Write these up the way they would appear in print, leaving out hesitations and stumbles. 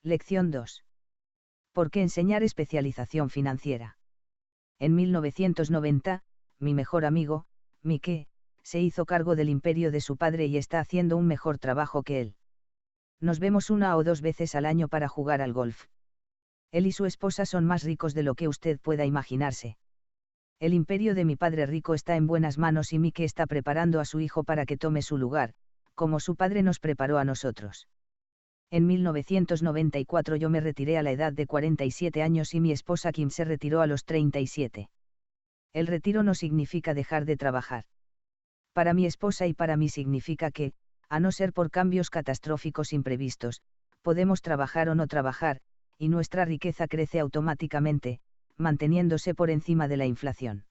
Lección 2. ¿Por qué enseñar especialización financiera? En 1990, mi mejor amigo, Mike, se hizo cargo del imperio de su padre y está haciendo un mejor trabajo que él. Nos vemos 1 o 2 veces al año para jugar al golf. Él y su esposa son más ricos de lo que usted pueda imaginarse. El imperio de mi padre rico está en buenas manos y Mike está preparando a su hijo para que tome su lugar, como su padre nos preparó a nosotros. En 1994 yo me retiré a la edad de 47 años y mi esposa Kim se retiró a los 37. El retiro no significa dejar de trabajar. Para mi esposa y para mí significa que, a no ser por cambios catastróficos imprevistos, podemos trabajar o no trabajar, y nuestra riqueza crece automáticamente, manteniéndose por encima de la inflación.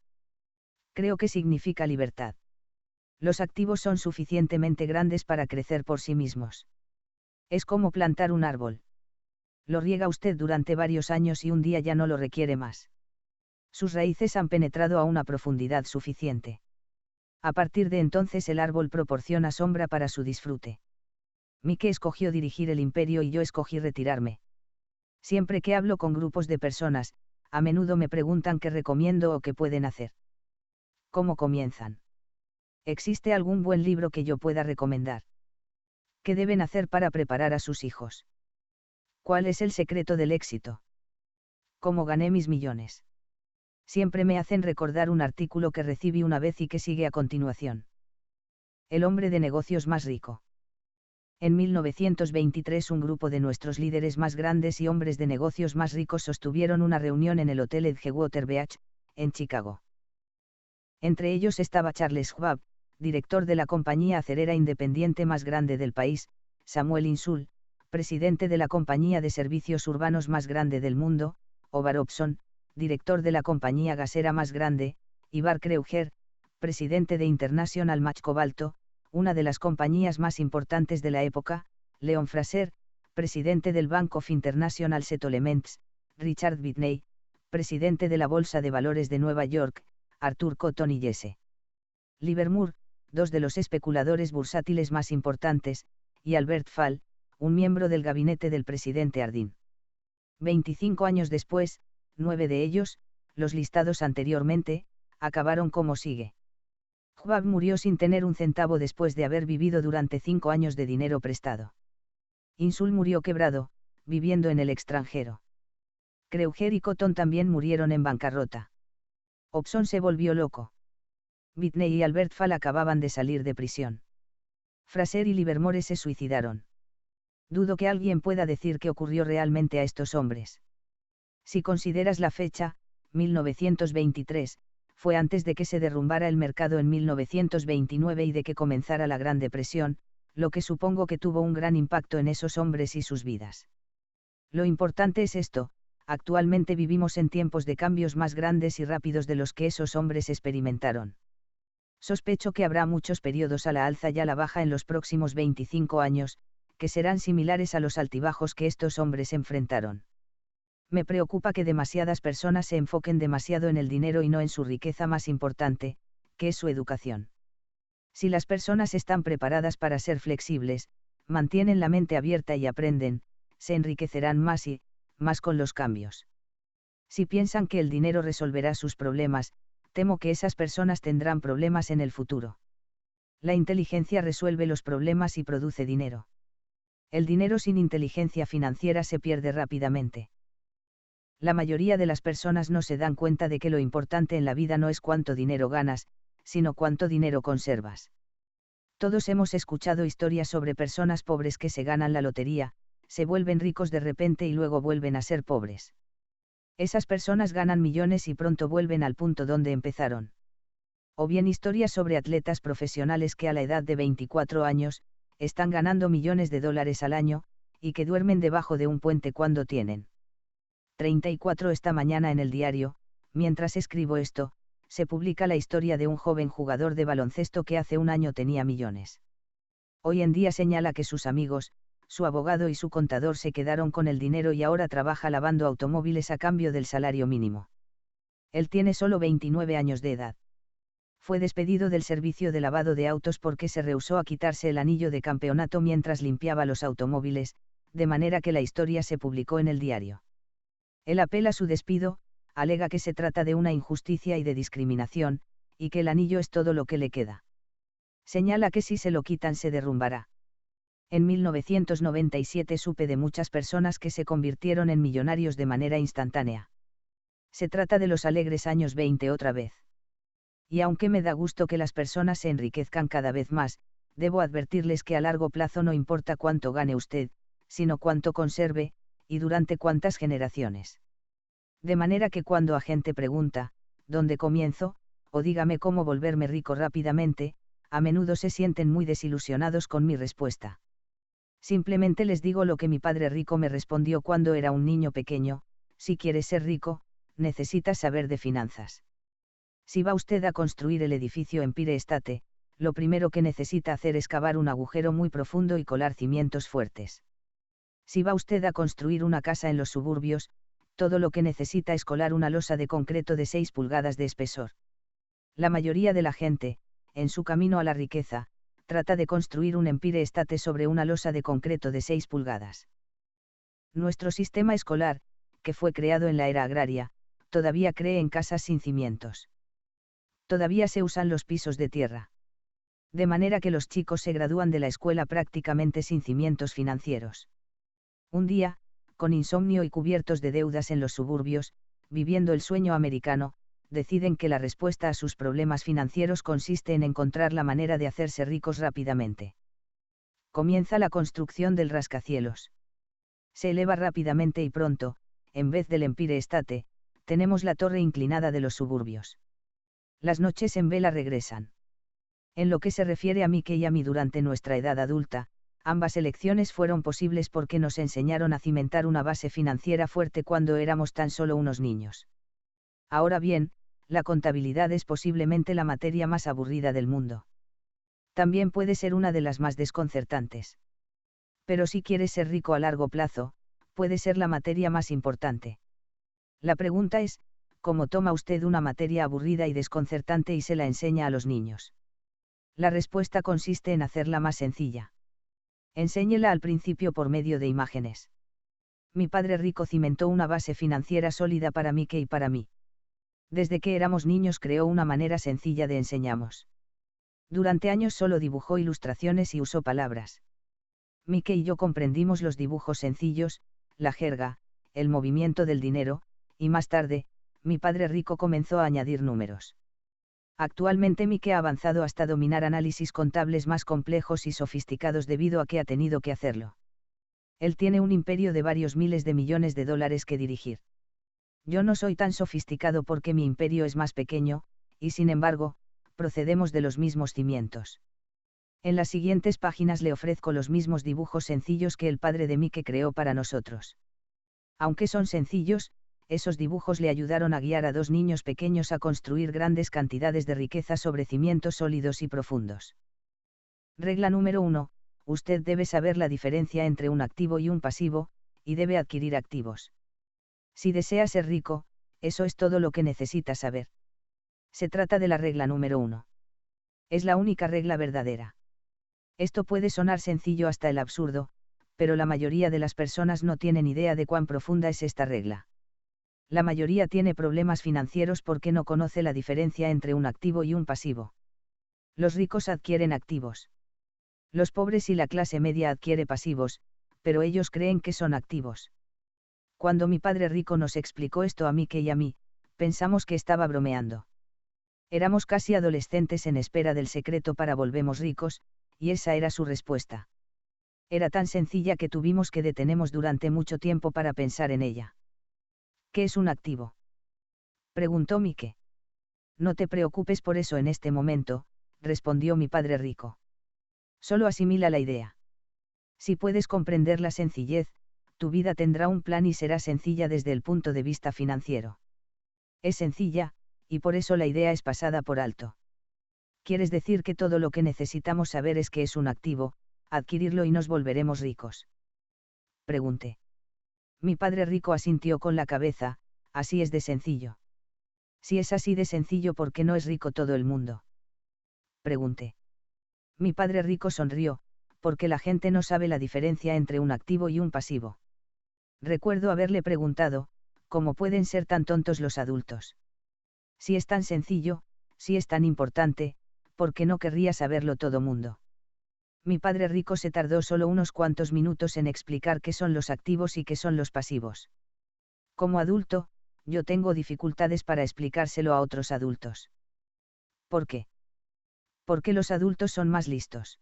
Creo que significa libertad. Los activos son suficientemente grandes para crecer por sí mismos. Es como plantar un árbol. Lo riega usted durante varios años y un día ya no lo requiere más. Sus raíces han penetrado a una profundidad suficiente. A partir de entonces el árbol proporciona sombra para su disfrute. Mike escogió dirigir el imperio y yo escogí retirarme. Siempre que hablo con grupos de personas, a menudo me preguntan qué recomiendo o qué pueden hacer. ¿Cómo comienzan? ¿Existe algún buen libro que yo pueda recomendar? ¿Qué deben hacer para preparar a sus hijos? ¿Cuál es el secreto del éxito? ¿Cómo gané mis millones? Siempre me hacen recordar un artículo que recibí una vez y que sigue a continuación. El hombre de negocios más rico. En 1923 un grupo de nuestros líderes más grandes y hombres de negocios más ricos sostuvieron una reunión en el Hotel Edgewater Beach, en Chicago. Entre ellos estaba Charles Schwab, director de la compañía acerera independiente más grande del país, Samuel Insull, presidente de la compañía de servicios urbanos más grande del mundo, Howard Hobson, director de la compañía gasera más grande, y Bar Kreuger, presidente de International Match Cobalto, una de las compañías más importantes de la época, Leon Fraser, presidente del Bank of International Settlements, Richard Whitney, presidente de la Bolsa de Valores de Nueva York, Arthur Cotton y Jesse Livermore, dos de los especuladores bursátiles más importantes, y Albert Fall, un miembro del gabinete del presidente Harding. 25 años después, 9 de ellos, los listados anteriormente, acabaron como sigue. Schwab murió sin tener un centavo después de haber vivido durante 5 años de dinero prestado. Insull murió quebrado, viviendo en el extranjero. Kreuger y Cotton también murieron en bancarrota. Hobson se volvió loco. Whitney y Albert Fall acababan de salir de prisión. Fraser y Livermore se suicidaron. Dudo que alguien pueda decir qué ocurrió realmente a estos hombres. Si consideras la fecha, 1923, fue antes de que se derrumbara el mercado en 1929 y de que comenzara la Gran Depresión, lo que supongo que tuvo un gran impacto en esos hombres y sus vidas. Lo importante es esto: actualmente vivimos en tiempos de cambios más grandes y rápidos de los que esos hombres experimentaron. Sospecho que habrá muchos periodos a la alza y a la baja en los próximos 25 años, que serán similares a los altibajos que estos hombres enfrentaron. Me preocupa que demasiadas personas se enfoquen demasiado en el dinero y no en su riqueza más importante, que es su educación. Si las personas están preparadas para ser flexibles, mantienen la mente abierta y aprenden, se enriquecerán más y, más con los cambios. Si piensan que el dinero resolverá sus problemas, temo que esas personas tendrán problemas en el futuro. La inteligencia resuelve los problemas y produce dinero. El dinero sin inteligencia financiera se pierde rápidamente. La mayoría de las personas no se dan cuenta de que lo importante en la vida no es cuánto dinero ganas, sino cuánto dinero conservas. Todos hemos escuchado historias sobre personas pobres que se ganan la lotería, se vuelven ricos de repente y luego vuelven a ser pobres. Esas personas ganan millones y pronto vuelven al punto donde empezaron. O bien historias sobre atletas profesionales que a la edad de 24 años, están ganando millones de dólares al año, y que duermen debajo de un puente cuando tienen 34. Esta mañana en el diario, mientras escribo esto, se publica la historia de un joven jugador de baloncesto que hace un año tenía millones. Hoy en día señala que sus amigos, su abogado y su contador se quedaron con el dinero y ahora trabaja lavando automóviles a cambio del salario mínimo. Él tiene solo 29 años de edad. Fue despedido del servicio de lavado de autos porque se rehusó a quitarse el anillo de campeonato mientras limpiaba los automóviles, de manera que la historia se publicó en el diario. Él apela su despido, alega que se trata de una injusticia y de discriminación, y que el anillo es todo lo que le queda. Señala que si se lo quitan se derrumbará. En 1997 supe de muchas personas que se convirtieron en millonarios de manera instantánea. Se trata de los alegres años 20 otra vez. Y aunque me da gusto que las personas se enriquezcan cada vez más, debo advertirles que a largo plazo no importa cuánto gane usted, sino cuánto conserve, y durante cuántas generaciones. De manera que cuando a gente pregunta, ¿dónde comienzo?, o dígame cómo volverme rico rápidamente, a menudo se sienten muy desilusionados con mi respuesta. Simplemente les digo lo que mi padre rico me respondió cuando era un niño pequeño: si quieres ser rico, necesitas saber de finanzas. Si va usted a construir el edificio Empire State, lo primero que necesita hacer es cavar un agujero muy profundo y colar cimientos fuertes. Si va usted a construir una casa en los suburbios, todo lo que necesita es colar una losa de concreto de 6 pulgadas de espesor. La mayoría de la gente, en su camino a la riqueza, trata de construir un Empire State sobre una losa de concreto de 6 pulgadas. Nuestro sistema escolar, que fue creado en la era agraria, todavía cree en casas sin cimientos. Todavía se usan los pisos de tierra. De manera que los chicos se gradúan de la escuela prácticamente sin cimientos financieros. Un día, con insomnio y cubiertos de deudas en los suburbios, viviendo el sueño americano, deciden que la respuesta a sus problemas financieros consiste en encontrar la manera de hacerse ricos rápidamente. Comienza la construcción del rascacielos. Se eleva rápidamente y pronto, en vez del Empire State, tenemos la torre inclinada de los suburbios. Las noches en vela regresan. En lo que se refiere a Mickey y a mí durante nuestra edad adulta, ambas elecciones fueron posibles porque nos enseñaron a cimentar una base financiera fuerte cuando éramos tan solo unos niños. Ahora bien, la contabilidad es posiblemente la materia más aburrida del mundo. También puede ser una de las más desconcertantes. Pero si quieres ser rico a largo plazo, puede ser la materia más importante. La pregunta es, ¿cómo toma usted una materia aburrida y desconcertante y se la enseña a los niños? La respuesta consiste en hacerla más sencilla. Enséñela al principio por medio de imágenes. Mi padre rico cimentó una base financiera sólida para Mickey y para mí. Desde que éramos niños creó una manera sencilla de enseñamos. Durante años solo dibujó ilustraciones y usó palabras. Mickey y yo comprendimos los dibujos sencillos, la jerga, el movimiento del dinero, y más tarde, mi padre rico comenzó a añadir números. Actualmente Mickey ha avanzado hasta dominar análisis contables más complejos y sofisticados debido a que ha tenido que hacerlo. Él tiene un imperio de varios miles de millones de dólares que dirigir. Yo no soy tan sofisticado porque mi imperio es más pequeño, y sin embargo, procedemos de los mismos cimientos. En las siguientes páginas le ofrezco los mismos dibujos sencillos que el padre de Mickey creó para nosotros. Aunque son sencillos, esos dibujos le ayudaron a guiar a 2 niños pequeños a construir grandes cantidades de riqueza sobre cimientos sólidos y profundos. Regla número 1. Usted debe saber la diferencia entre un activo y un pasivo, y debe adquirir activos. Si desea ser rico, eso es todo lo que necesita saber. Se trata de la regla número 1. Es la única regla verdadera. Esto puede sonar sencillo hasta el absurdo, pero la mayoría de las personas no tienen idea de cuán profunda es esta regla. La mayoría tiene problemas financieros porque no conoce la diferencia entre un activo y un pasivo. Los ricos adquieren activos. Los pobres y la clase media adquiere pasivos, pero ellos creen que son activos. Cuando mi padre rico nos explicó esto a Mickey y a mí, pensamos que estaba bromeando. Éramos casi adolescentes en espera del secreto para volvernos ricos, y esa era su respuesta. Era tan sencilla que tuvimos que detenernos durante mucho tiempo para pensar en ella. ¿Qué es un activo?, preguntó Mickey. No te preocupes por eso en este momento, respondió mi padre rico. Solo asimila la idea. Si puedes comprender la sencillez, tu vida tendrá un plan y será sencilla desde el punto de vista financiero. Es sencilla, y por eso la idea es pasada por alto. ¿Quieres decir que todo lo que necesitamos saber es que es un activo, adquirirlo y nos volveremos ricos?, pregunté. Mi padre rico asintió con la cabeza. Así es de sencillo. Si es así de sencillo, ¿por qué no es rico todo el mundo?, pregunté. Mi padre rico sonrió, porque la gente no sabe la diferencia entre un activo y un pasivo. Recuerdo haberle preguntado, ¿cómo pueden ser tan tontos los adultos? Si es tan sencillo, si es tan importante, ¿por qué no querría saberlo todo mundo? Mi padre rico se tardó solo unos cuantos minutos en explicar qué son los activos y qué son los pasivos. Como adulto, yo tengo dificultades para explicárselo a otros adultos. ¿Por qué? Porque los adultos son más listos.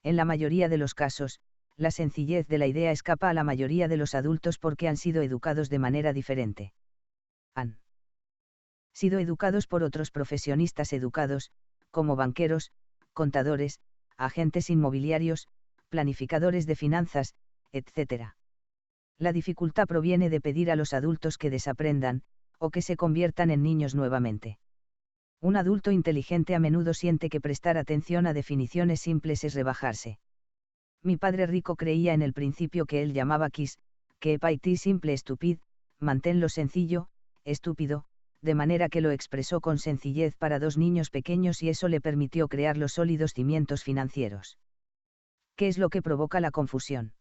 En la mayoría de los casos, la sencillez de la idea escapa a la mayoría de los adultos porque han sido educados de manera diferente. Han sido educados por otros profesionistas educados, como banqueros, contadores, agentes inmobiliarios, planificadores de finanzas, etc. La dificultad proviene de pedir a los adultos que desaprendan, o que se conviertan en niños nuevamente. Un adulto inteligente a menudo siente que prestar atención a definiciones simples es rebajarse. Mi padre rico creía en el principio que él llamaba KISS, que paiti simple estupid, manténlo sencillo, estúpido, de manera que lo expresó con sencillez para dos niños pequeños y eso le permitió crear los sólidos cimientos financieros. ¿Qué es lo que provoca la confusión?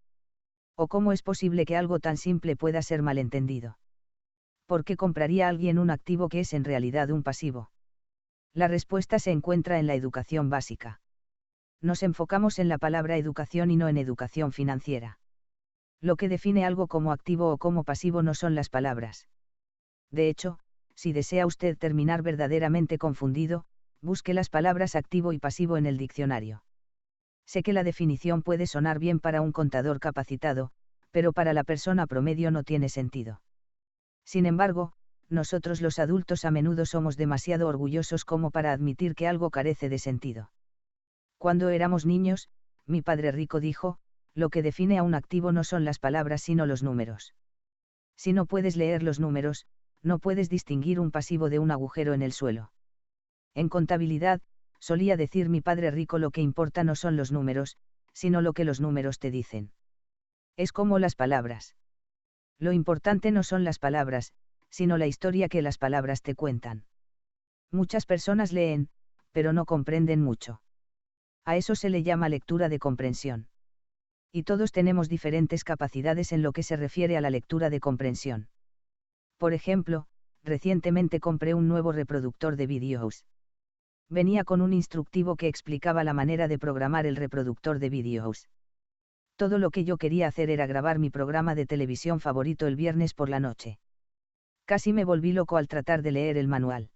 ¿O cómo es posible que algo tan simple pueda ser malentendido? ¿Por qué compraría alguien un activo que es en realidad un pasivo? La respuesta se encuentra en la educación básica. Nos enfocamos en la palabra educación y no en educación financiera. Lo que define algo como activo o como pasivo no son las palabras. De hecho, si desea usted terminar verdaderamente confundido, busque las palabras activo y pasivo en el diccionario. Sé que la definición puede sonar bien para un contador capacitado, pero para la persona promedio no tiene sentido. Sin embargo, nosotros los adultos a menudo somos demasiado orgullosos como para admitir que algo carece de sentido. Cuando éramos niños, mi padre rico dijo, lo que define a un activo no son las palabras sino los números. Si no puedes leer los números, no puedes distinguir un pasivo de un agujero en el suelo. En contabilidad, solía decir mi padre rico, lo que importa no son los números, sino lo que los números te dicen. Es como las palabras. Lo importante no son las palabras, sino la historia que las palabras te cuentan. Muchas personas leen, pero no comprenden mucho. A eso se le llama lectura de comprensión. Y todos tenemos diferentes capacidades en lo que se refiere a la lectura de comprensión. Por ejemplo, recientemente compré un nuevo reproductor de vídeos. Venía con un instructivo que explicaba la manera de programar el reproductor de vídeos. Todo lo que yo quería hacer era grabar mi programa de televisión favorito el viernes por la noche. Casi me volví loco al tratar de leer el manual.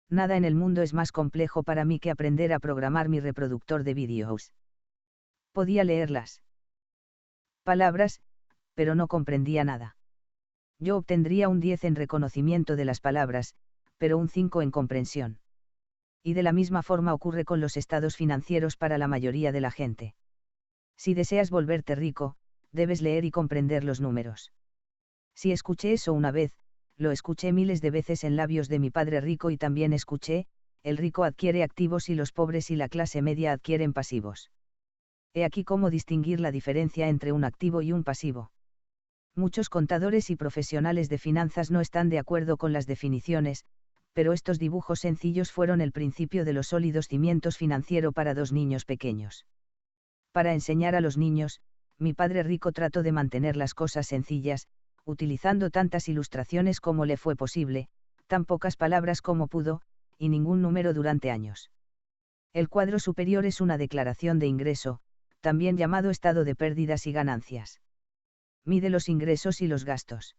Nada en el mundo es más complejo para mí que aprender a programar mi reproductor de vídeos. Podía leer las palabras, pero no comprendía nada. Yo obtendría un 10 en reconocimiento de las palabras, pero un 5 en comprensión. Y de la misma forma ocurre con los estados financieros para la mayoría de la gente. Si deseas volverte rico, debes leer y comprender los números. Si escuché eso una vez, lo escuché miles de veces en labios de mi padre rico y también escuché, el rico adquiere activos y los pobres y la clase media adquieren pasivos. He aquí cómo distinguir la diferencia entre un activo y un pasivo. Muchos contadores y profesionales de finanzas no están de acuerdo con las definiciones, pero estos dibujos sencillos fueron el principio de los sólidos cimientos financieros para dos niños pequeños. Para enseñar a los niños, mi padre rico trató de mantener las cosas sencillas, utilizando tantas ilustraciones como le fue posible, tan pocas palabras como pudo, y ningún número durante años. El cuadro superior es una declaración de ingreso, también llamado estado de pérdidas y ganancias. Mide los ingresos y los gastos.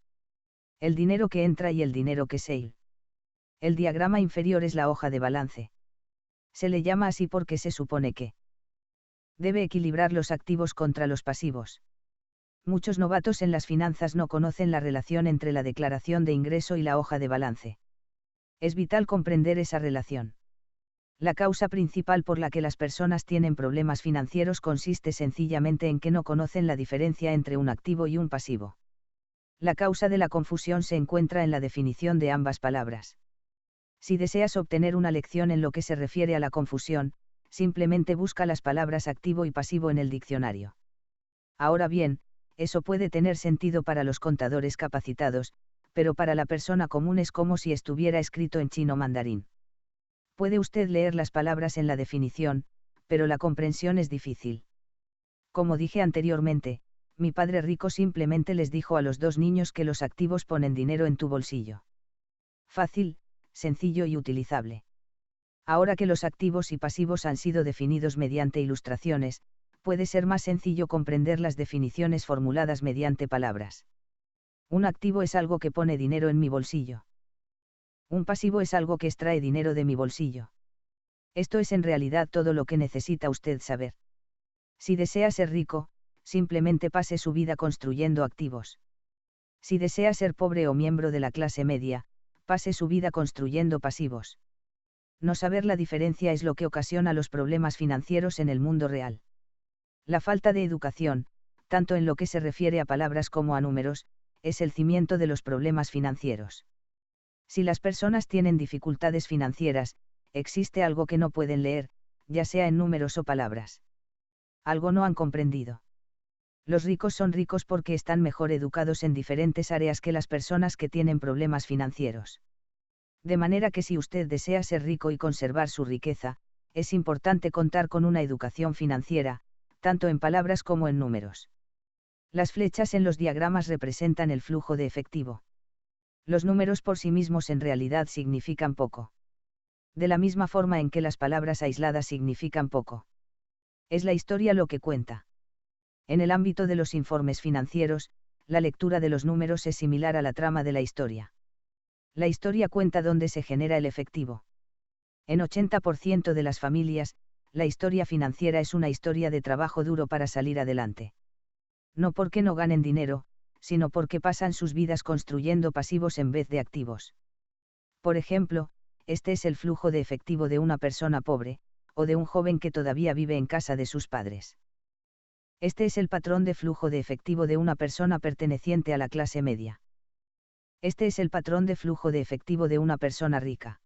El dinero que entra y el dinero que sale. El diagrama inferior es la hoja de balance. Se le llama así porque se supone que debe equilibrar los activos contra los pasivos. Muchos novatos en las finanzas no conocen la relación entre la declaración de ingreso y la hoja de balance. Es vital comprender esa relación. La causa principal por la que las personas tienen problemas financieros consiste sencillamente en que no conocen la diferencia entre un activo y un pasivo. La causa de la confusión se encuentra en la definición de ambas palabras. Si deseas obtener una lección en lo que se refiere a la confusión, simplemente busca las palabras activo y pasivo en el diccionario. Ahora bien, eso puede tener sentido para los contadores capacitados, pero para la persona común es como si estuviera escrito en chino mandarín. Puede usted leer las palabras en la definición, pero la comprensión es difícil. Como dije anteriormente, mi padre rico simplemente les dijo a los dos niños que los activos ponen dinero en tu bolsillo. Fácil, sencillo y utilizable. Ahora que los activos y pasivos han sido definidos mediante ilustraciones, puede ser más sencillo comprender las definiciones formuladas mediante palabras. Un activo es algo que pone dinero en mi bolsillo. Un pasivo es algo que extrae dinero de mi bolsillo. Esto es en realidad todo lo que necesita usted saber. Si desea ser rico, simplemente pase su vida construyendo activos. Si desea ser pobre o miembro de la clase media, pase su vida construyendo pasivos. No saber la diferencia es lo que ocasiona los problemas financieros en el mundo real. La falta de educación, tanto en lo que se refiere a palabras como a números, es el cimiento de los problemas financieros. Si las personas tienen dificultades financieras, existe algo que no pueden leer, ya sea en números o palabras. Algo no han comprendido. Los ricos son ricos porque están mejor educados en diferentes áreas que las personas que tienen problemas financieros. De manera que si usted desea ser rico y conservar su riqueza, es importante contar con una educación financiera, tanto en palabras como en números. Las flechas en los diagramas representan el flujo de efectivo. Los números por sí mismos en realidad significan poco. De la misma forma en que las palabras aisladas significan poco. Es la historia lo que cuenta. En el ámbito de los informes financieros, la lectura de los números es similar a la trama de la historia. La historia cuenta dónde se genera el efectivo. En 80% de las familias, la historia financiera es una historia de trabajo duro para salir adelante. No porque no ganen dinero, sino porque pasan sus vidas construyendo pasivos en vez de activos. Por ejemplo, este es el flujo de efectivo de una persona pobre, o de un joven que todavía vive en casa de sus padres. Este es el patrón de flujo de efectivo de una persona perteneciente a la clase media. Este es el patrón de flujo de efectivo de una persona rica.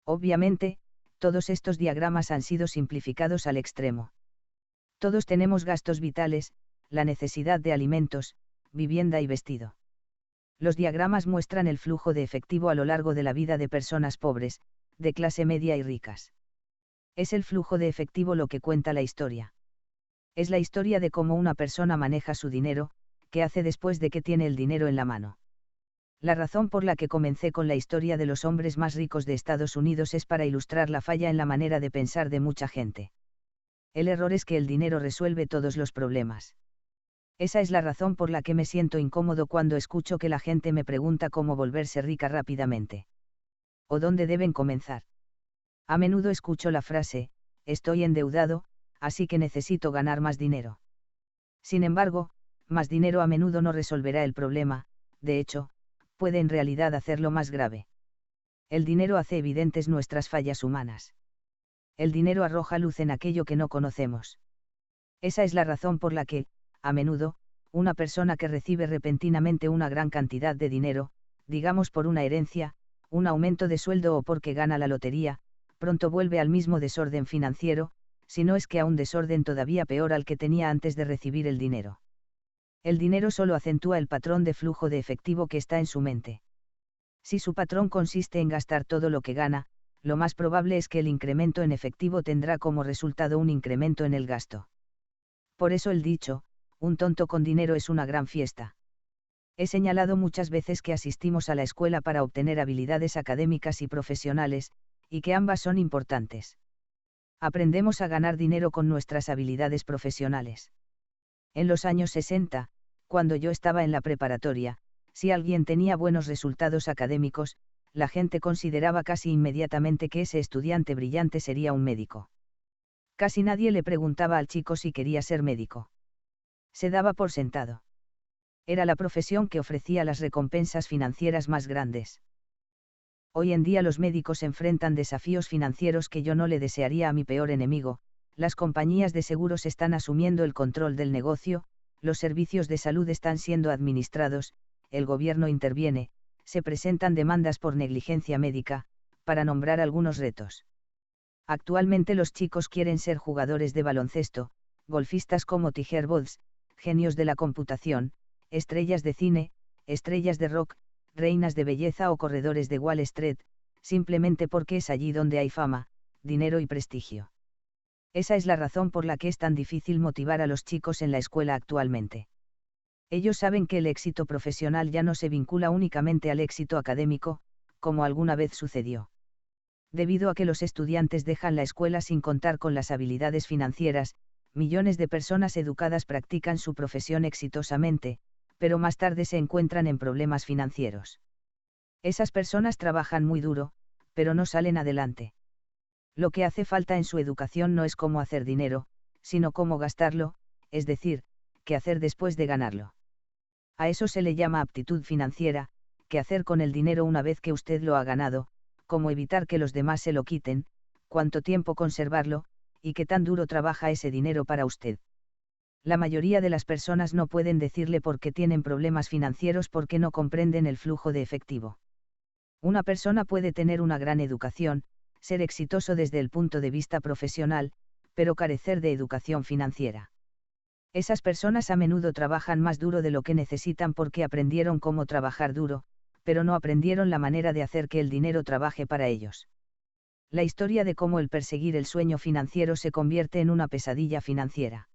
Obviamente, todos estos diagramas han sido simplificados al extremo. Todos tenemos gastos vitales, la necesidad de alimentos, vivienda y vestido. Los diagramas muestran el flujo de efectivo a lo largo de la vida de personas pobres, de clase media y ricas. Es el flujo de efectivo lo que cuenta la historia. Es la historia de cómo una persona maneja su dinero, qué hace después de que tiene el dinero en la mano. La razón por la que comencé con la historia de los hombres más ricos de Estados Unidos es para ilustrar la falla en la manera de pensar de mucha gente. El error es que el dinero resuelve todos los problemas. Esa es la razón por la que me siento incómodo cuando escucho que la gente me pregunta cómo volverse rica rápidamente. ¿O dónde deben comenzar? A menudo escucho la frase, estoy endeudado, así que necesito ganar más dinero. Sin embargo, más dinero a menudo no resolverá el problema, de hecho, puede en realidad hacerlo más grave. El dinero hace evidentes nuestras fallas humanas. El dinero arroja luz en aquello que no conocemos. Esa es la razón por la que, a menudo, una persona que recibe repentinamente una gran cantidad de dinero, digamos por una herencia, un aumento de sueldo o porque gana la lotería, pronto vuelve al mismo desorden financiero, si no es que a un desorden todavía peor al que tenía antes de recibir el dinero. El dinero solo acentúa el patrón de flujo de efectivo que está en su mente. Si su patrón consiste en gastar todo lo que gana, lo más probable es que el incremento en efectivo tendrá como resultado un incremento en el gasto. Por eso el dicho, un tonto con dinero es una gran fiesta. He señalado muchas veces que asistimos a la escuela para obtener habilidades académicas y profesionales, y que ambas son importantes. Aprendemos a ganar dinero con nuestras habilidades profesionales. En los años 60, cuando yo estaba en la preparatoria, si alguien tenía buenos resultados académicos, la gente consideraba casi inmediatamente que ese estudiante brillante sería un médico. Casi nadie le preguntaba al chico si quería ser médico. Se daba por sentado. Era la profesión que ofrecía las recompensas financieras más grandes. Hoy en día los médicos enfrentan desafíos financieros que yo no le desearía a mi peor enemigo. Las compañías de seguros están asumiendo el control del negocio, los servicios de salud están siendo administrados, el gobierno interviene, se presentan demandas por negligencia médica, para nombrar algunos retos. Actualmente los chicos quieren ser jugadores de baloncesto, golfistas como Tiger Woods, genios de la computación, estrellas de cine, estrellas de rock, reinas de belleza o corredores de Wall Street, simplemente porque es allí donde hay fama, dinero y prestigio. Esa es la razón por la que es tan difícil motivar a los chicos en la escuela actualmente. Ellos saben que el éxito profesional ya no se vincula únicamente al éxito académico, como alguna vez sucedió. Debido a que los estudiantes dejan la escuela sin contar con las habilidades financieras, millones de personas educadas practican su profesión exitosamente, pero más tarde se encuentran en problemas financieros. Esas personas trabajan muy duro, pero no salen adelante. Lo que hace falta en su educación no es cómo hacer dinero, sino cómo gastarlo, es decir, qué hacer después de ganarlo. A eso se le llama aptitud financiera, qué hacer con el dinero una vez que usted lo ha ganado, cómo evitar que los demás se lo quiten, cuánto tiempo conservarlo, y qué tan duro trabaja ese dinero para usted. La mayoría de las personas no pueden decirle por qué tienen problemas financieros porque no comprenden el flujo de efectivo. Una persona puede tener una gran educación, ser exitoso desde el punto de vista profesional, pero carecer de educación financiera. Esas personas a menudo trabajan más duro de lo que necesitan porque aprendieron cómo trabajar duro, pero no aprendieron la manera de hacer que el dinero trabaje para ellos. La historia de cómo el perseguir el sueño financiero se convierte en una pesadilla financiera.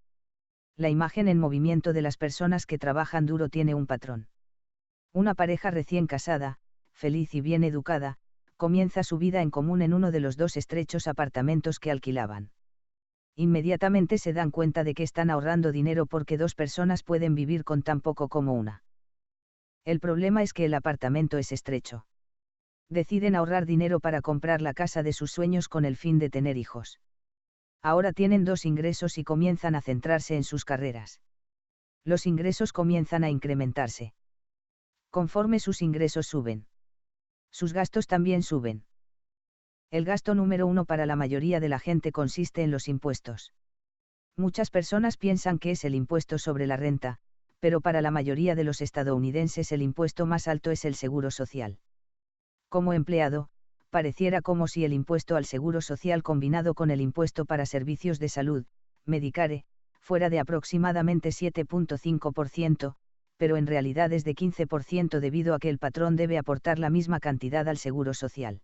La imagen en movimiento de las personas que trabajan duro tiene un patrón. Una pareja recién casada, feliz y bien educada, comienza su vida en común en uno de los dos estrechos apartamentos que alquilaban. Inmediatamente se dan cuenta de que están ahorrando dinero porque dos personas pueden vivir con tan poco como una. El problema es que el apartamento es estrecho. Deciden ahorrar dinero para comprar la casa de sus sueños con el fin de tener hijos. Ahora tienen dos ingresos y comienzan a centrarse en sus carreras. Los ingresos comienzan a incrementarse. Conforme sus ingresos suben, sus gastos también suben. El gasto número uno para la mayoría de la gente consiste en los impuestos. Muchas personas piensan que es el impuesto sobre la renta, pero para la mayoría de los estadounidenses el impuesto más alto es el seguro social. Como empleado, pareciera como si el impuesto al seguro social combinado con el impuesto para servicios de salud, Medicare, fuera de aproximadamente 7.5%, pero en realidad es de 15% debido a que el patrón debe aportar la misma cantidad al seguro social.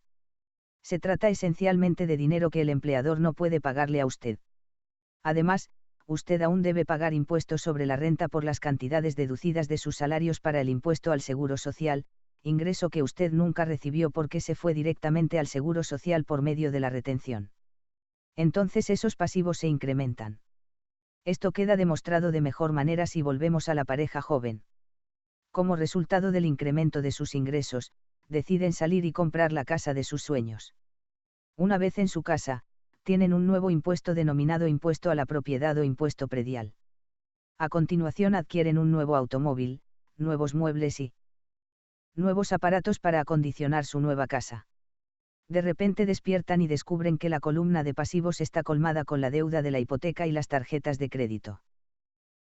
Se trata esencialmente de dinero que el empleador no puede pagarle a usted. Además, usted aún debe pagar impuestos sobre la renta por las cantidades deducidas de sus salarios para el impuesto al seguro social, ingreso que usted nunca recibió porque se fue directamente al seguro social por medio de la retención. Entonces esos pasivos se incrementan. Esto queda demostrado de mejor manera si volvemos a la pareja joven. Como resultado del incremento de sus ingresos, deciden salir y comprar la casa de sus sueños. Una vez en su casa, tienen un nuevo impuesto denominado impuesto a la propiedad o impuesto predial. A continuación adquieren un nuevo automóvil, nuevos muebles y nuevos aparatos para acondicionar su nueva casa. De repente despiertan y descubren que la columna de pasivos está colmada con la deuda de la hipoteca y las tarjetas de crédito.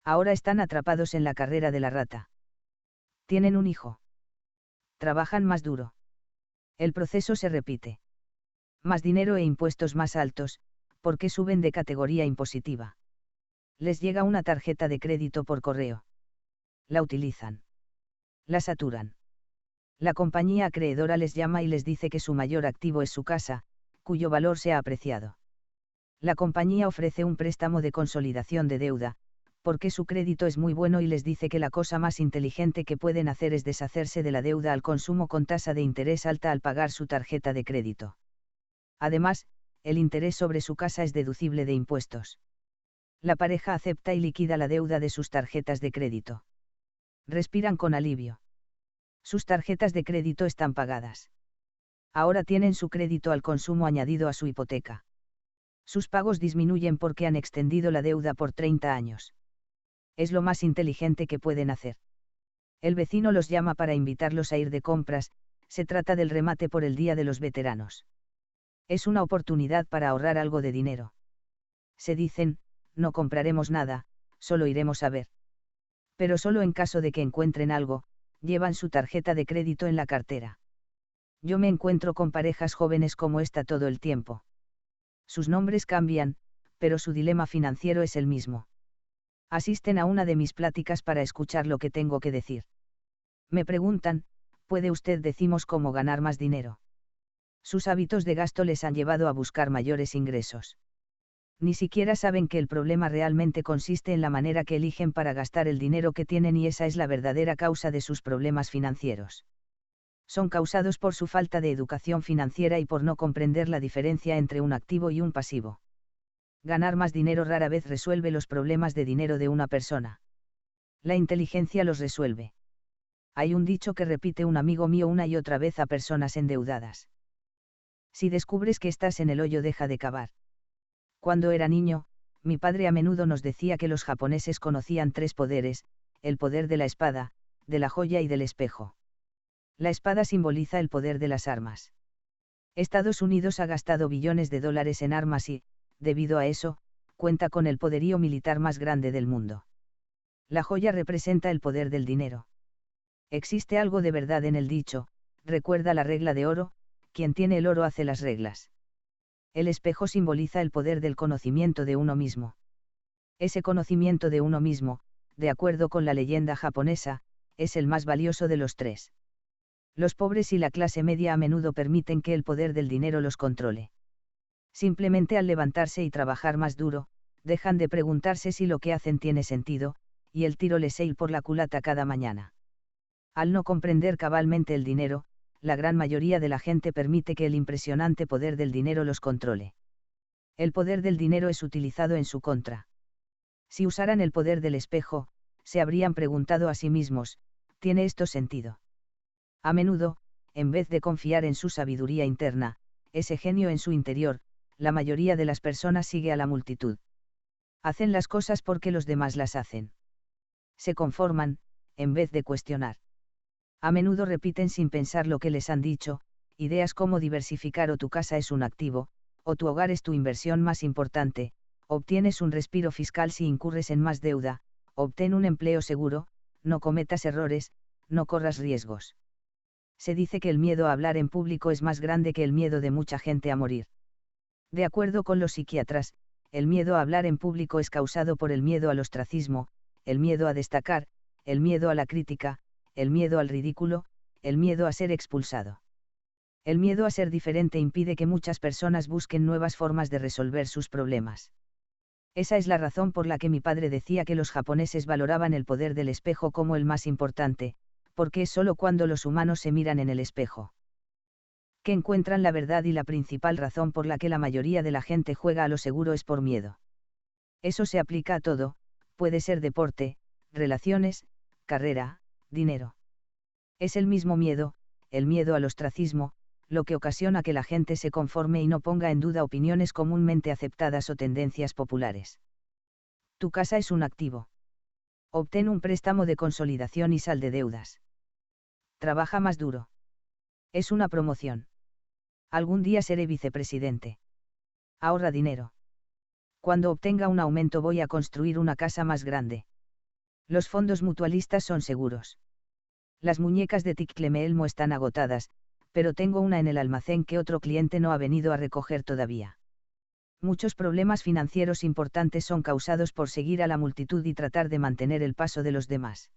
Ahora están atrapados en la carrera de la rata. Tienen un hijo. Trabajan más duro. El proceso se repite. Más dinero e impuestos más altos, porque suben de categoría impositiva. Les llega una tarjeta de crédito por correo. La utilizan. La saturan. La compañía acreedora les llama y les dice que su mayor activo es su casa, cuyo valor se ha apreciado. La compañía ofrece un préstamo de consolidación de deuda, porque su crédito es muy bueno y les dice que la cosa más inteligente que pueden hacer es deshacerse de la deuda al consumo con tasa de interés alta al pagar su tarjeta de crédito. Además, el interés sobre su casa es deducible de impuestos. La pareja acepta y liquida la deuda de sus tarjetas de crédito. Respiran con alivio. Sus tarjetas de crédito están pagadas. Ahora tienen su crédito al consumo añadido a su hipoteca. Sus pagos disminuyen porque han extendido la deuda por 30 años. Es lo más inteligente que pueden hacer. El vecino los llama para invitarlos a ir de compras, se trata del remate por el Día de los Veteranos. Es una oportunidad para ahorrar algo de dinero. Se dicen, no compraremos nada, solo iremos a ver. Pero solo en caso de que encuentren algo, llevan su tarjeta de crédito en la cartera. Yo me encuentro con parejas jóvenes como esta todo el tiempo. Sus nombres cambian, pero su dilema financiero es el mismo. Asisten a una de mis pláticas para escuchar lo que tengo que decir. Me preguntan, ¿puede usted decirnos cómo ganar más dinero? Sus hábitos de gasto les han llevado a buscar mayores ingresos. Ni siquiera saben que el problema realmente consiste en la manera que eligen para gastar el dinero que tienen y esa es la verdadera causa de sus problemas financieros. Son causados por su falta de educación financiera y por no comprender la diferencia entre un activo y un pasivo. Ganar más dinero rara vez resuelve los problemas de dinero de una persona. La inteligencia los resuelve. Hay un dicho que repite un amigo mío una y otra vez a personas endeudadas. Si descubres que estás en el hoyo, deja de cavar. Cuando era niño, mi padre a menudo nos decía que los japoneses conocían 3 poderes, el poder de la espada, de la joya y del espejo. La espada simboliza el poder de las armas. Estados Unidos ha gastado billones de dólares en armas y, debido a eso, cuenta con el poderío militar más grande del mundo. La joya representa el poder del dinero. Existe algo de verdad en el dicho, recuerda la regla de oro, quien tiene el oro hace las reglas. El espejo simboliza el poder del conocimiento de uno mismo. Ese conocimiento de uno mismo, de acuerdo con la leyenda japonesa, es el más valioso de los 3. Los pobres y la clase media a menudo permiten que el poder del dinero los controle. Simplemente al levantarse y trabajar más duro, dejan de preguntarse si lo que hacen tiene sentido, y el tiro les sale por la culata cada mañana. Al no comprender cabalmente el dinero, la gran mayoría de la gente permite que el impresionante poder del dinero los controle. El poder del dinero es utilizado en su contra. Si usaran el poder del espejo, se habrían preguntado a sí mismos, ¿tiene esto sentido? A menudo, en vez de confiar en su sabiduría interna, ese genio en su interior, la mayoría de las personas sigue a la multitud. Hacen las cosas porque los demás las hacen. Se conforman, en vez de cuestionar. A menudo repiten sin pensar lo que les han dicho, ideas como diversificar o tu casa es un activo, o tu hogar es tu inversión más importante, obtienes un respiro fiscal si incurres en más deuda, obtén un empleo seguro, no cometas errores, no corras riesgos. Se dice que el miedo a hablar en público es más grande que el miedo de mucha gente a morir. De acuerdo con los psiquiatras, el miedo a hablar en público es causado por el miedo al ostracismo, el miedo a destacar, el miedo a la crítica, el miedo al ridículo, el miedo a ser expulsado. El miedo a ser diferente impide que muchas personas busquen nuevas formas de resolver sus problemas. Esa es la razón por la que mi padre decía que los japoneses valoraban el poder del espejo como el más importante, porque es solo cuando los humanos se miran en el espejo que encuentran la verdad, y la principal razón por la que la mayoría de la gente juega a lo seguro es por miedo. Eso se aplica a todo, puede ser deporte, relaciones, carrera, dinero. Es el mismo miedo, el miedo al ostracismo, lo que ocasiona que la gente se conforme y no ponga en duda opiniones comúnmente aceptadas o tendencias populares. Tu casa es un activo. Obtén un préstamo de consolidación y sal de deudas. Trabaja más duro. Es una promoción. Algún día seré vicepresidente. Ahorra dinero. Cuando obtenga un aumento voy a construir una casa más grande. Los fondos mutualistas son seguros. Las muñecas de Tic-Cleme Elmo están agotadas, pero tengo una en el almacén que otro cliente no ha venido a recoger todavía. Muchos problemas financieros importantes son causados por seguir a la multitud y tratar de mantener el paso de los demás.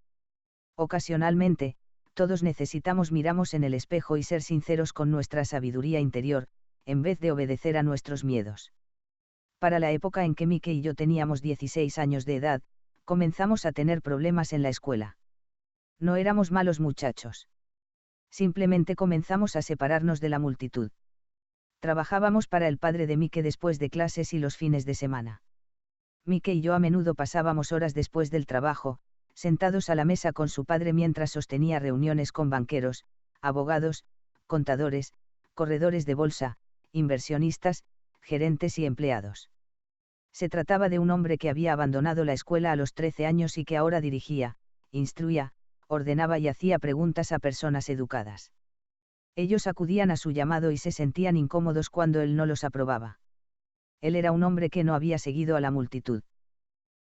Ocasionalmente, todos necesitamos mirarnos en el espejo y ser sinceros con nuestra sabiduría interior, en vez de obedecer a nuestros miedos. Para la época en que Mike y yo teníamos 16 años de edad, comenzamos a tener problemas en la escuela. No éramos malos muchachos. Simplemente comenzamos a separarnos de la multitud. Trabajábamos para el padre de Mike después de clases y los fines de semana. Mike y yo a menudo pasábamos horas después del trabajo, sentados a la mesa con su padre mientras sostenía reuniones con banqueros, abogados, contadores, corredores de bolsa, inversionistas, gerentes y empleados. Se trataba de un hombre que había abandonado la escuela a los 13 años y que ahora dirigía, instruía, ordenaba y hacía preguntas a personas educadas. Ellos acudían a su llamado y se sentían incómodos cuando él no los aprobaba. Él era un hombre que no había seguido a la multitud.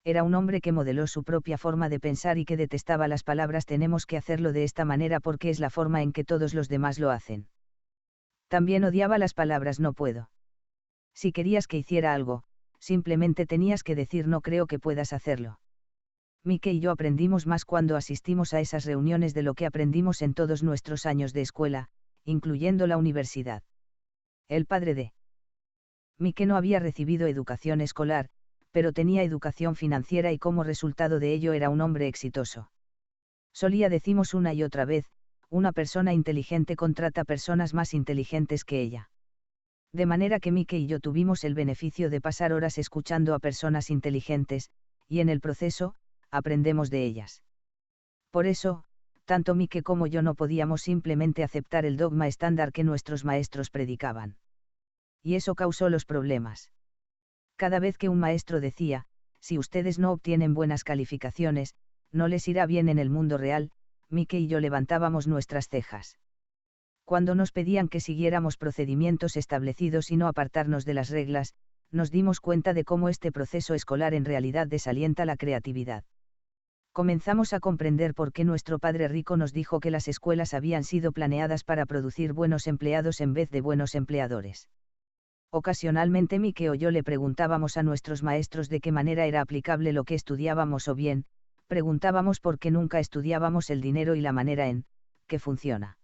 Era un hombre que modeló su propia forma de pensar y que detestaba las palabras tenemos que hacerlo de esta manera porque es la forma en que todos los demás lo hacen. También odiaba las palabras no puedo. Si querías que hiciera algo, simplemente tenías que decir no creo que puedas hacerlo. Mike y yo aprendimos más cuando asistimos a esas reuniones de lo que aprendimos en todos nuestros años de escuela, incluyendo la universidad. El padre de Mike no había recibido educación escolar, pero tenía educación financiera y como resultado de ello era un hombre exitoso. Solía decimos una y otra vez, una persona inteligente contrata personas más inteligentes que ella. De manera que Mike y yo tuvimos el beneficio de pasar horas escuchando a personas inteligentes, y en el proceso, aprendemos de ellas. Por eso, tanto Mike como yo no podíamos simplemente aceptar el dogma estándar que nuestros maestros predicaban. Y eso causó los problemas. Cada vez que un maestro decía, si ustedes no obtienen buenas calificaciones, no les irá bien en el mundo real, Mike y yo levantábamos nuestras cejas. Cuando nos pedían que siguiéramos procedimientos establecidos y no apartarnos de las reglas, nos dimos cuenta de cómo este proceso escolar en realidad desalienta la creatividad. Comenzamos a comprender por qué nuestro padre rico nos dijo que las escuelas habían sido planeadas para producir buenos empleados en vez de buenos empleadores. Ocasionalmente Mike o yo le preguntábamos a nuestros maestros de qué manera era aplicable lo que estudiábamos o bien, preguntábamos por qué nunca estudiábamos el dinero y la manera en que funciona.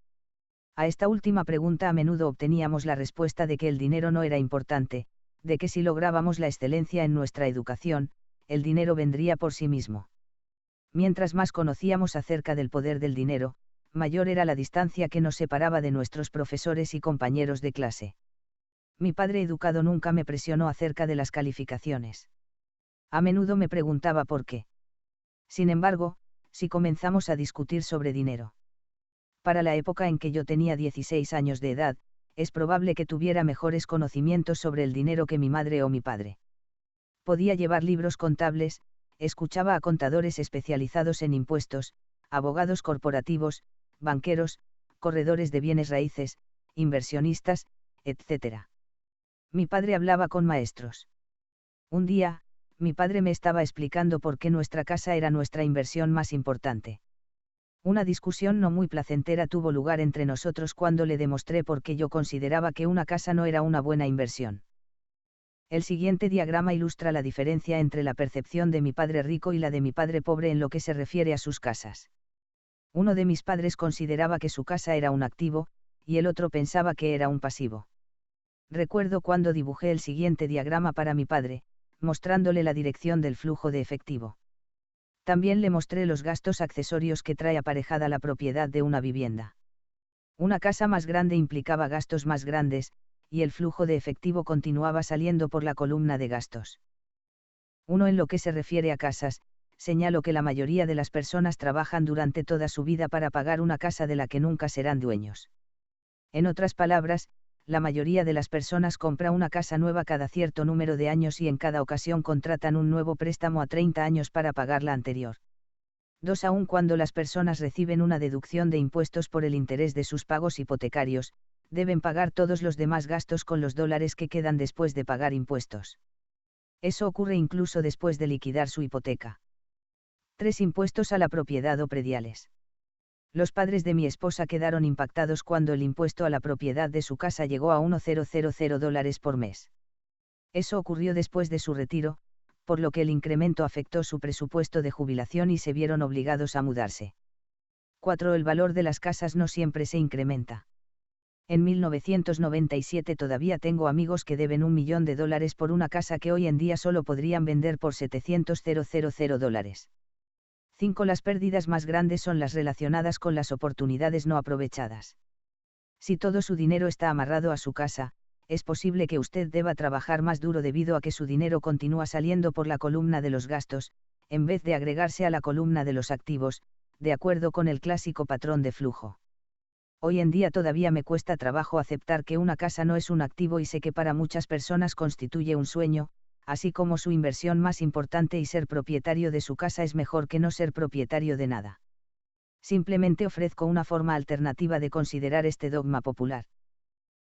A esta última pregunta a menudo obteníamos la respuesta de que el dinero no era importante, de que si lográbamos la excelencia en nuestra educación, el dinero vendría por sí mismo. Mientras más conocíamos acerca del poder del dinero, mayor era la distancia que nos separaba de nuestros profesores y compañeros de clase. Mi padre educado nunca me presionó acerca de las calificaciones. A menudo me preguntaba por qué. Sin embargo, si comenzamos a discutir sobre dinero. Para la época en que yo tenía 16 años de edad, es probable que tuviera mejores conocimientos sobre el dinero que mi madre o mi padre. Podía llevar libros contables, escuchaba a contadores especializados en impuestos, abogados corporativos, banqueros, corredores de bienes raíces, inversionistas, etc. Mi padre hablaba con maestros. Un día, mi padre me estaba explicando por qué nuestra casa era nuestra inversión más importante. Una discusión no muy placentera tuvo lugar entre nosotros cuando le demostré por qué yo consideraba que una casa no era una buena inversión. El siguiente diagrama ilustra la diferencia entre la percepción de mi padre rico y la de mi padre pobre en lo que se refiere a sus casas. Uno de mis padres consideraba que su casa era un activo, y el otro pensaba que era un pasivo. Recuerdo cuando dibujé el siguiente diagrama para mi padre, mostrándole la dirección del flujo de efectivo. También le mostré los gastos accesorios que trae aparejada la propiedad de una vivienda. Una casa más grande implicaba gastos más grandes, y el flujo de efectivo continuaba saliendo por la columna de gastos. En lo que se refiere a casas, señalo que la mayoría de las personas trabajan durante toda su vida para pagar una casa de la que nunca serán dueños. En otras palabras, la mayoría de las personas compra una casa nueva cada cierto número de años y en cada ocasión contratan un nuevo préstamo a 30 años para pagar la anterior. 2. Aun cuando las personas reciben una deducción de impuestos por el interés de sus pagos hipotecarios, deben pagar todos los demás gastos con los dólares que quedan después de pagar impuestos. Eso ocurre incluso después de liquidar su hipoteca. 3. Impuestos a la propiedad o prediales. Los padres de mi esposa quedaron impactados cuando el impuesto a la propiedad de su casa llegó a $1,000 por mes. Eso ocurrió después de su retiro, por lo que el incremento afectó su presupuesto de jubilación y se vieron obligados a mudarse. 4. El valor de las casas no siempre se incrementa. En 1997 todavía tengo amigos que deben $1 millón por una casa que hoy en día solo podrían vender por $700,000. 5. Las pérdidas más grandes son las relacionadas con las oportunidades no aprovechadas. Si todo su dinero está amarrado a su casa, es posible que usted deba trabajar más duro debido a que su dinero continúa saliendo por la columna de los gastos, en vez de agregarse a la columna de los activos, de acuerdo con el clásico patrón de flujo. Hoy en día todavía me cuesta trabajo aceptar que una casa no es un activo y sé que para muchas personas constituye un sueño, así como su inversión más importante y ser propietario de su casa es mejor que no ser propietario de nada. Simplemente ofrezco una forma alternativa de considerar este dogma popular.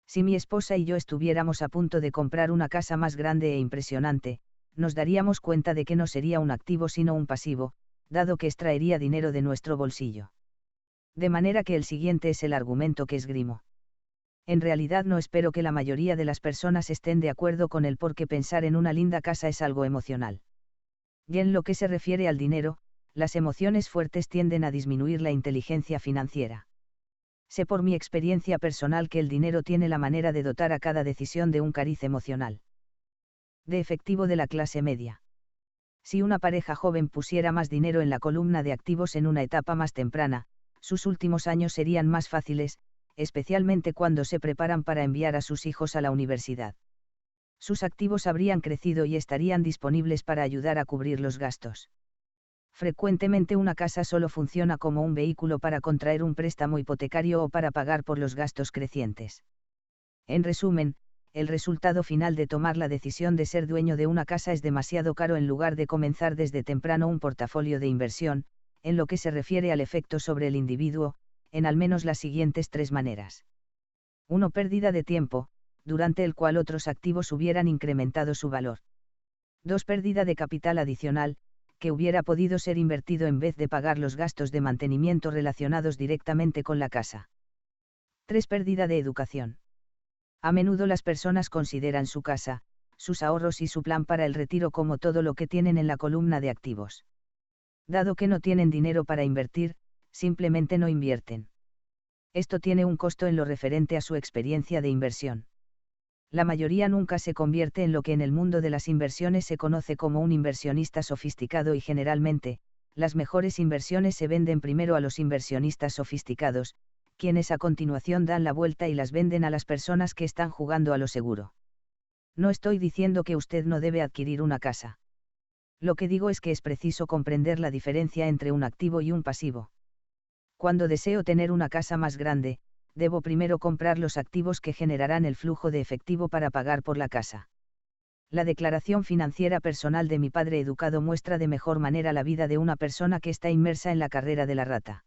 Si mi esposa y yo estuviéramos a punto de comprar una casa más grande e impresionante, nos daríamos cuenta de que no sería un activo sino un pasivo, dado que extraería dinero de nuestro bolsillo. De manera que el siguiente es el argumento que esgrimo. En realidad no espero que la mayoría de las personas estén de acuerdo con él porque pensar en una linda casa es algo emocional. Y en lo que se refiere al dinero, las emociones fuertes tienden a disminuir la inteligencia financiera. Sé por mi experiencia personal que el dinero tiene la manera de dotar a cada decisión de un cariz emocional. de efectivo de la clase media. Si una pareja joven pusiera más dinero en la columna de activos en una etapa más temprana, sus últimos años serían más fáciles, especialmente cuando se preparan para enviar a sus hijos a la universidad. Sus activos habrían crecido y estarían disponibles para ayudar a cubrir los gastos. Frecuentemente una casa solo funciona como un vehículo para contraer un préstamo hipotecario o para pagar por los gastos crecientes. En resumen, el resultado final de tomar la decisión de ser dueño de una casa es demasiado caro en lugar de comenzar desde temprano un portafolio de inversión, en lo que se refiere al efecto sobre el individuo, en al menos las siguientes 3 maneras. 1. Pérdida de tiempo, durante el cual otros activos hubieran incrementado su valor. 2. Pérdida de capital adicional, que hubiera podido ser invertido en vez de pagar los gastos de mantenimiento relacionados directamente con la casa. 3. Pérdida de educación. A menudo las personas consideran su casa, sus ahorros y su plan para el retiro como todo lo que tienen en la columna de activos. Dado que no tienen dinero para invertir, simplemente no invierten. Esto tiene un costo en lo referente a su experiencia de inversión. La mayoría nunca se convierte en lo que en el mundo de las inversiones se conoce como un inversionista sofisticado y generalmente, las mejores inversiones se venden primero a los inversionistas sofisticados, quienes a continuación dan la vuelta y las venden a las personas que están jugando a lo seguro. No estoy diciendo que usted no debe adquirir una casa. Lo que digo es que es preciso comprender la diferencia entre un activo y un pasivo. Cuando deseo tener una casa más grande, debo primero comprar los activos que generarán el flujo de efectivo para pagar por la casa. La declaración financiera personal de mi padre educado muestra de mejor manera la vida de una persona que está inmersa en la carrera de la rata.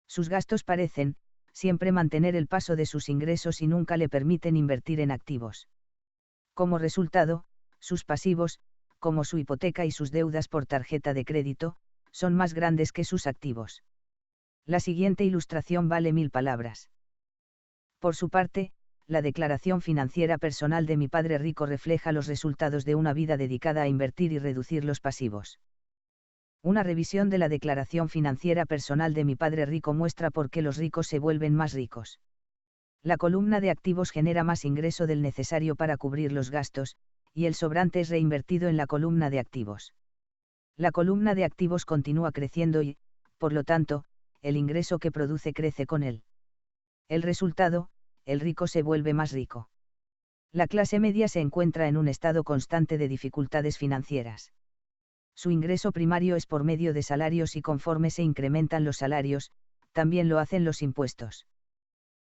Sus gastos parecen, siempre mantener el paso de sus ingresos y nunca le permiten invertir en activos. Como resultado, sus pasivos, como su hipoteca y sus deudas por tarjeta de crédito, son más grandes que sus activos. La siguiente ilustración vale 1000 palabras. Por su parte, la declaración financiera personal de mi padre rico refleja los resultados de una vida dedicada a invertir y reducir los pasivos. Una revisión de la declaración financiera personal de mi padre rico muestra por qué los ricos se vuelven más ricos. La columna de activos genera más ingreso del necesario para cubrir los gastos, y el sobrante es reinvertido en la columna de activos. La columna de activos continúa creciendo y, por lo tanto, el ingreso que produce crece con él. El resultado, el rico se vuelve más rico. La clase media se encuentra en un estado constante de dificultades financieras. Su ingreso primario es por medio de salarios y conforme se incrementan los salarios, también lo hacen los impuestos.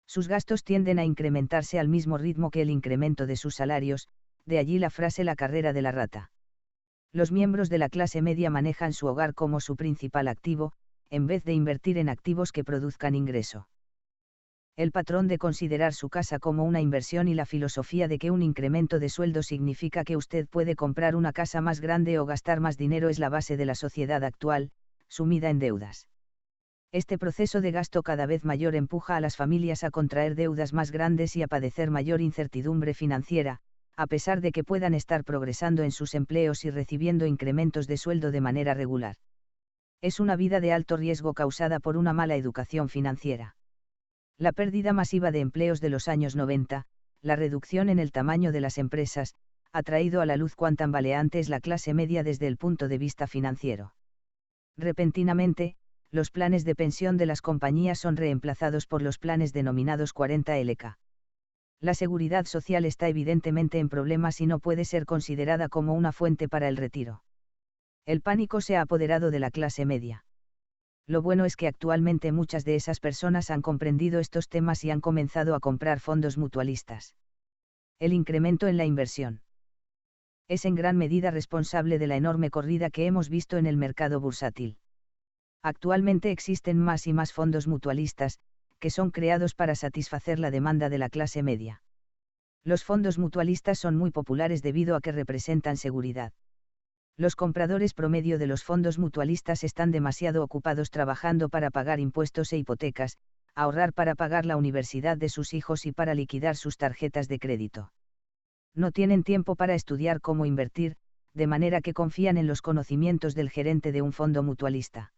Sus gastos tienden a incrementarse al mismo ritmo que el incremento de sus salarios, de allí la frase la carrera de la rata. Los miembros de la clase media manejan su hogar como su principal activo, en vez de invertir en activos que produzcan ingreso. El patrón de considerar su casa como una inversión y la filosofía de que un incremento de sueldo significa que usted puede comprar una casa más grande o gastar más dinero es la base de la sociedad actual, sumida en deudas. Este proceso de gasto cada vez mayor empuja a las familias a contraer deudas más grandes y a padecer mayor incertidumbre financiera, a pesar de que puedan estar progresando en sus empleos y recibiendo incrementos de sueldo de manera regular. Es una vida de alto riesgo causada por una mala educación financiera. La pérdida masiva de empleos de los años 90, la reducción en el tamaño de las empresas, ha traído a la luz cuán tambaleante es la clase media desde el punto de vista financiero. Repentinamente, los planes de pensión de las compañías son reemplazados por los planes denominados 40LK. La seguridad social está evidentemente en problemas y no puede ser considerada como una fuente para el retiro. El pánico se ha apoderado de la clase media. Lo bueno es que actualmente muchas de esas personas han comprendido estos temas y han comenzado a comprar fondos mutualistas. El incremento en la inversión es en gran medida responsable de la enorme corrida que hemos visto en el mercado bursátil. Actualmente existen más y más fondos mutualistas, que son creados para satisfacer la demanda de la clase media. Los fondos mutualistas son muy populares debido a que representan seguridad. Los compradores promedio de los fondos mutualistas están demasiado ocupados trabajando para pagar impuestos e hipotecas, ahorrar para pagar la universidad de sus hijos y para liquidar sus tarjetas de crédito. No tienen tiempo para estudiar cómo invertir, de manera que confían en los conocimientos del gerente de un fondo mutualista.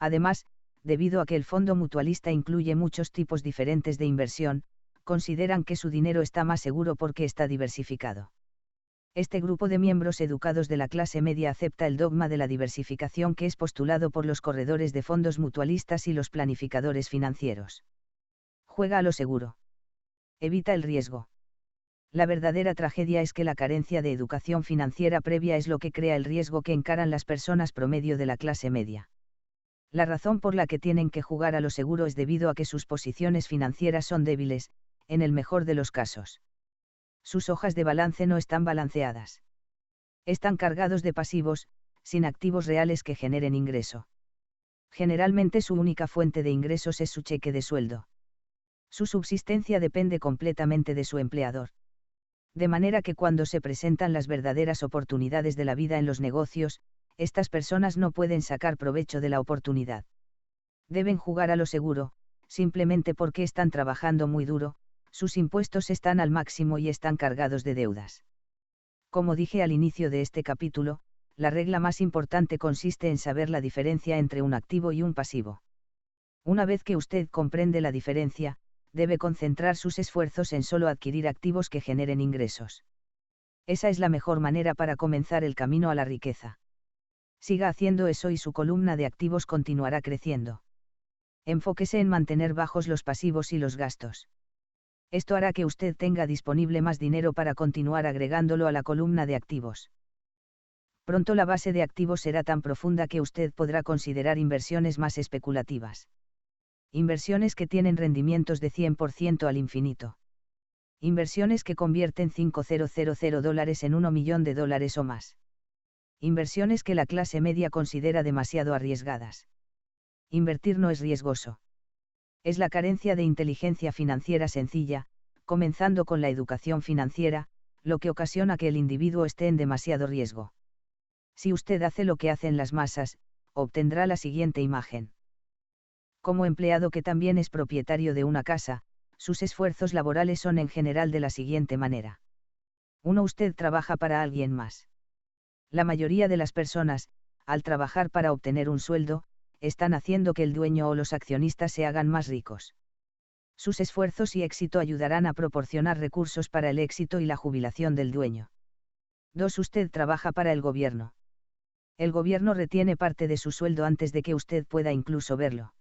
Además, debido a que el fondo mutualista incluye muchos tipos diferentes de inversión, consideran que su dinero está más seguro porque está diversificado. Este grupo de miembros educados de la clase media acepta el dogma de la diversificación que es postulado por los corredores de fondos mutualistas y los planificadores financieros. Juega a lo seguro. Evita el riesgo. La verdadera tragedia es que la carencia de educación financiera previa es lo que crea el riesgo que encaran las personas promedio de la clase media. La razón por la que tienen que jugar a lo seguro es debido a que sus posiciones financieras son débiles, en el mejor de los casos. Sus hojas de balance no están balanceadas. Están cargados de pasivos, sin activos reales que generen ingreso. Generalmente su única fuente de ingresos es su cheque de sueldo. Su subsistencia depende completamente de su empleador. De manera que cuando se presentan las verdaderas oportunidades de la vida en los negocios, estas personas no pueden sacar provecho de la oportunidad. Deben jugar a lo seguro, simplemente porque están trabajando muy duro, sus impuestos están al máximo y están cargados de deudas. Como dije al inicio de este capítulo, la regla más importante consiste en saber la diferencia entre un activo y un pasivo. Una vez que usted comprende la diferencia, debe concentrar sus esfuerzos en solo adquirir activos que generen ingresos. Esa es la mejor manera para comenzar el camino a la riqueza. Siga haciendo eso y su columna de activos continuará creciendo. Enfóquese en mantener bajos los pasivos y los gastos. Esto hará que usted tenga disponible más dinero para continuar agregándolo a la columna de activos. Pronto la base de activos será tan profunda que usted podrá considerar inversiones más especulativas. Inversiones que tienen rendimientos de 100% al infinito. Inversiones que convierten $5,000 en $1 millón o más. Inversiones que la clase media considera demasiado arriesgadas. Invertir no es riesgoso. Es la carencia de inteligencia financiera sencilla, comenzando con la educación financiera, lo que ocasiona que el individuo esté en demasiado riesgo. Si usted hace lo que hacen las masas, obtendrá la siguiente imagen. Como empleado que también es propietario de una casa, sus esfuerzos laborales son en general de la siguiente manera. 1. Usted trabaja para alguien más. La mayoría de las personas, al trabajar para obtener un sueldo, están haciendo que el dueño o los accionistas se hagan más ricos. Sus esfuerzos y éxito ayudarán a proporcionar recursos para el éxito y la jubilación del dueño. 2. Usted trabaja para el gobierno. El gobierno retiene parte de su sueldo antes de que usted pueda incluso verlo.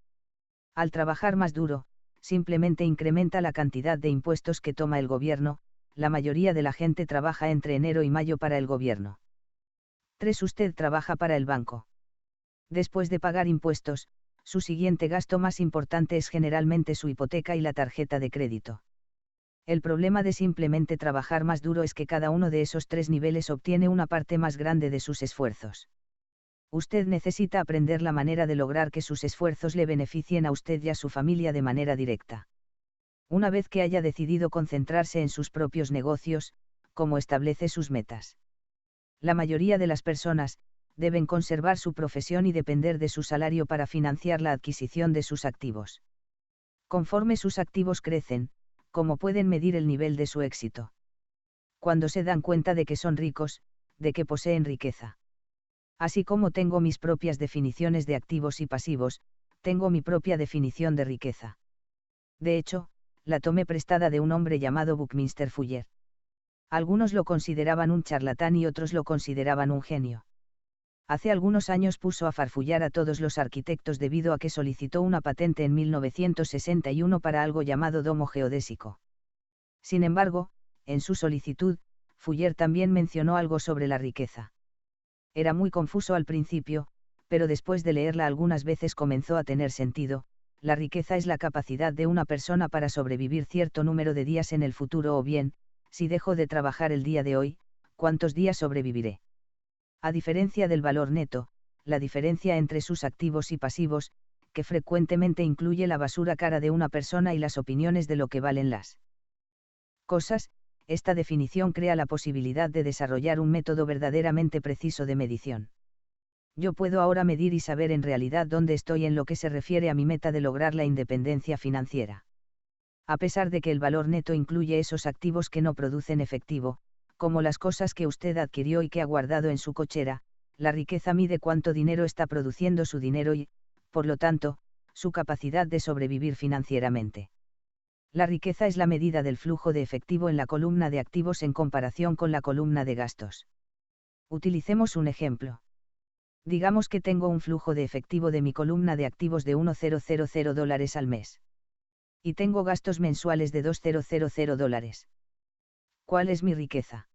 Al trabajar más duro, simplemente incrementa la cantidad de impuestos que toma el gobierno. La mayoría de la gente trabaja entre enero y mayo para el gobierno. 3. Usted trabaja para el banco. Después de pagar impuestos, su siguiente gasto más importante es generalmente su hipoteca y la tarjeta de crédito. El problema de simplemente trabajar más duro es que cada uno de esos 3 niveles obtiene una parte más grande de sus esfuerzos. Usted necesita aprender la manera de lograr que sus esfuerzos le beneficien a usted y a su familia de manera directa. Una vez que haya decidido concentrarse en sus propios negocios, ¿cómo establece sus metas? La mayoría de las personas deben conservar su profesión y depender de su salario para financiar la adquisición de sus activos. Conforme sus activos crecen, ¿cómo pueden medir el nivel de su éxito? Cuando se dan cuenta de que son ricos, de que poseen riqueza. Así como tengo mis propias definiciones de activos y pasivos, tengo mi propia definición de riqueza. De hecho, la tomé prestada de un hombre llamado Buckminster Fuller. Algunos lo consideraban un charlatán y otros lo consideraban un genio. Hace algunos años puso a farfullar a todos los arquitectos debido a que solicitó una patente en 1961 para algo llamado domo geodésico. Sin embargo, en su solicitud, Fuller también mencionó algo sobre la riqueza. Era muy confuso al principio, pero después de leerla algunas veces comenzó a tener sentido. La riqueza es la capacidad de una persona para sobrevivir cierto número de días en el futuro, o bien, si dejo de trabajar el día de hoy, ¿cuántos días sobreviviré? A diferencia del valor neto, la diferencia entre sus activos y pasivos, que frecuentemente incluye la basura cara de una persona y las opiniones de lo que valen las cosas, esta definición crea la posibilidad de desarrollar un método verdaderamente preciso de medición. Yo puedo ahora medir y saber en realidad dónde estoy en lo que se refiere a mi meta de lograr la independencia financiera. A pesar de que el valor neto incluye esos activos que no producen efectivo, como las cosas que usted adquirió y que ha guardado en su cochera, la riqueza mide cuánto dinero está produciendo su dinero y, por lo tanto, su capacidad de sobrevivir financieramente. La riqueza es la medida del flujo de efectivo en la columna de activos en comparación con la columna de gastos. Utilicemos un ejemplo. Digamos que tengo un flujo de efectivo de mi columna de activos de $1,000 al mes. Y tengo gastos mensuales de $2,000. ¿Cuál es mi riqueza?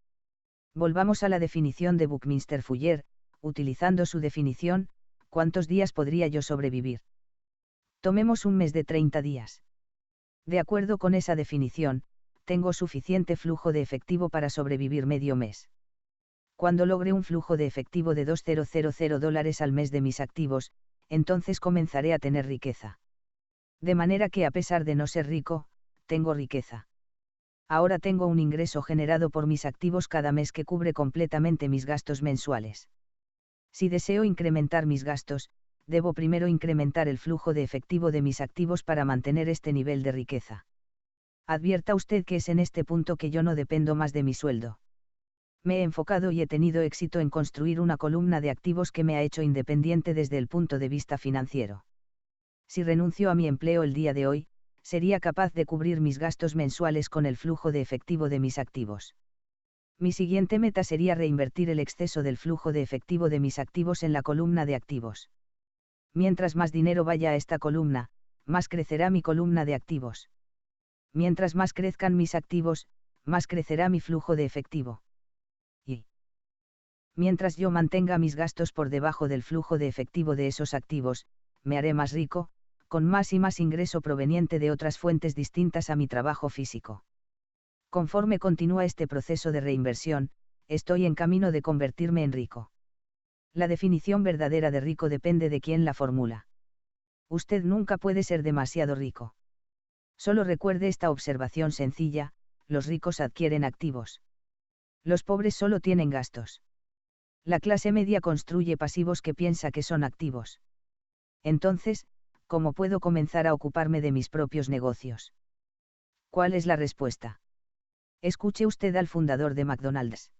Volvamos a la definición de Buckminster Fuller, utilizando su definición, ¿cuántos días podría yo sobrevivir? Tomemos un mes de 30 días. De acuerdo con esa definición, tengo suficiente flujo de efectivo para sobrevivir medio mes. Cuando logre un flujo de efectivo de $2,000 al mes de mis activos, entonces comenzaré a tener riqueza. De manera que a pesar de no ser rico, tengo riqueza. Ahora tengo un ingreso generado por mis activos cada mes que cubre completamente mis gastos mensuales. Si deseo incrementar mis gastos, debo primero incrementar el flujo de efectivo de mis activos para mantener este nivel de riqueza. Advierta usted que es en este punto que yo no dependo más de mi sueldo. Me he enfocado y he tenido éxito en construir una columna de activos que me ha hecho independiente desde el punto de vista financiero. Si renuncio a mi empleo el día de hoy, sería capaz de cubrir mis gastos mensuales con el flujo de efectivo de mis activos. Mi siguiente meta sería reinvertir el exceso del flujo de efectivo de mis activos en la columna de activos. Mientras más dinero vaya a esta columna, más crecerá mi columna de activos. Mientras más crezcan mis activos, más crecerá mi flujo de efectivo. Y mientras yo mantenga mis gastos por debajo del flujo de efectivo de esos activos, me haré más rico, con más y más ingreso proveniente de otras fuentes distintas a mi trabajo físico. Conforme continúa este proceso de reinversión, estoy en camino de convertirme en rico. La definición verdadera de rico depende de quién la formula. Usted nunca puede ser demasiado rico. Solo recuerde esta observación sencilla: los ricos adquieren activos. Los pobres solo tienen gastos. La clase media construye pasivos que piensa que son activos. Entonces, ¿cómo puedo comenzar a ocuparme de mis propios negocios? ¿Cuál es la respuesta? Escuche usted al fundador de McDonald's.